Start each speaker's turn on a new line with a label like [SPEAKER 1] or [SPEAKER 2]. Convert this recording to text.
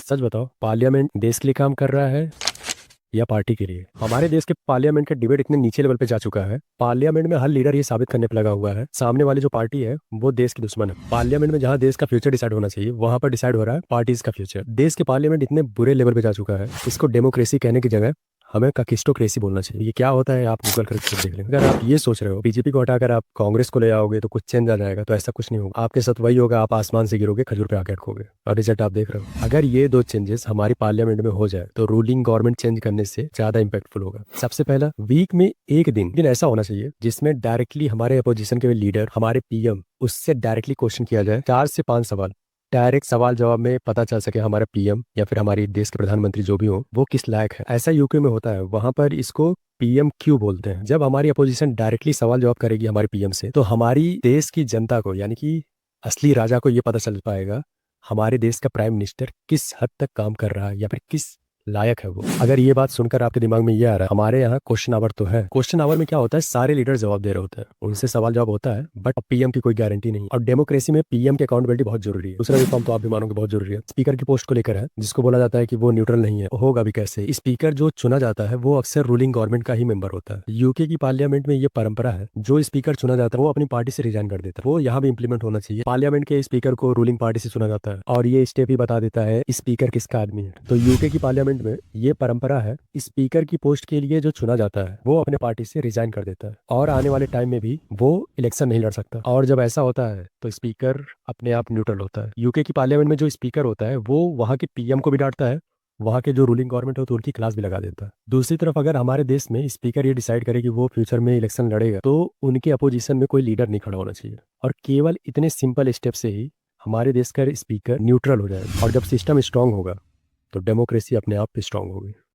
[SPEAKER 1] सच बताओ, पार्लियामेंट देश के लिए काम कर रहा है या पार्टी के लिए? हमारे देश के पार्लियामेंट का डिबेट इतने नीचे लेवल पे जा चुका है। पार्लियामेंट में हर लीडर ये साबित करने पे लगा हुआ है सामने वाली जो पार्टी है वो देश की दुश्मन है। पार्लियामेंट में जहां देश का फ्यूचर डिसाइड होना चाहिए वहां पर डिसाइड हो रहा है पार्टीज का फ्यूचर। देश के पार्लियामेंट इतने बुरे लेवल पे जा चुका है, इसको डेमोक्रेसी कहने की जगह हमें काकिस्टोक्रेसी बोलना चाहिए। ये क्या होता है आप गूगल करके खुद देख लें। अगर आप ये सोच रहे हो बीजेपी को हटाकर आप कांग्रेस को ले आओगे तो कुछ चेंज आ जाएगा, तो ऐसा कुछ नहीं होगा। आपके साथ वही होगा, आप आसमान से गिरोगे, खजूर पे आके अटकोगे और रिजल्ट आप देख रहे हो। अगर ये दो चेंजेस हमारी पार्लियामेंट में हो जाए तो रूलिंग गवर्नमेंट चेंज करने से ज्यादा इंपैक्टफुल होगा। सबसे पहला, वीक में एक दिन ऐसा होना चाहिए जिसमें डायरेक्टली हमारे अपोजिशन के लीडर, हमारे पीएम, उससे डायरेक्टली क्वेश्चन किया जाए। 4 से 5 सवाल डायरेक्ट सवाल जवाब में पता चल सके हमारा पीएम या फिर हमारी देश के प्रधानमंत्री जो भी हो वो किस लायक है। ऐसा यूके में होता है, वहां पर इसको पीएम क्यू बोलते हैं। जब हमारी अपोजिशन डायरेक्टली सवाल जवाब करेगी हमारे पीएम से तो हमारी देश की जनता को, यानी कि असली राजा को, ये पता चल पाएगा हमारे देश का प्राइम मिनिस्टर किस हद तक काम कर रहा है या फिर किस लायक है वो। अगर ये बात सुनकर आपके दिमाग में ये आ रहा है हमारे यहाँ क्वेश्चन आवर तो है, क्वेश्चन आवर में क्या होता है, सारे लीडर जवाब दे रहे होते हैं, उनसे सवाल जवाब होता है, बट पीएम की कोई गारंटी नहीं। और डेमोक्रेसी में पीएम की अकाउंटेबिलिटी बहुत जरूरी है। दूसरा रिफॉर्म तो आप भी मानोगे बहुत जरूरी है। स्पीकर की पोस्ट को लेकर है, जिसको बोला जाता है कि वो न्यूट्रल नहीं है। होगा भी कैसे? स्पीकर जो चुना जाता है वो अक्सर रूलिंग गवर्नमेंट का ही मेंबर होता है। यूके की पार्लियामेंट में ये परंपरा है, जो स्पीकर चुना जाता है वो अपनी पार्टी से रिजाइन कर देता है। वो यहाँ भी इंप्लीमेंट होना चाहिए। पार्लियामेंट के स्पीकर को रूलिंग पार्टी से चुना जाता है और ये स्टेप ही बता देता है स्पीकर किसका आदमी है। तो यूके की पार्लियामेंट में ये परंपरा है, स्पीकर की पोस्ट के लिए जो चुना जाता है वो अपने पार्टी से रिजाइन कर देता है और आने वाले टाइम में भी वो इलेक्शन नहीं लड़ सकता। और जब ऐसा होता है तो स्पीकर अपने आप न्यूट्रल होता है। यूके की पार्लियामेंट में जो स्पीकर होता है वो वहाँ के पीएम को भी डांटता है, वहाँ के जो रूलिंग गवर्नमेंट हो तो उनकी क्लास भी लगा देता है। दूसरी तरफ अगर हमारे देश में स्पीकर ये डिसाइड करे कि वो फ्यूचर में इलेक्शन लड़ेगा तो उनके अपोजिशन में कोई लीडर नहीं खड़ा होना चाहिए। और केवल इतने सिंपल स्टेप से ही हमारे देश का स्पीकर न्यूट्रल हो जाएगा। और जब सिस्टम स्ट्रांग होगा तो डेमोक्रेसी अपने आप स्ट्रांग होगी।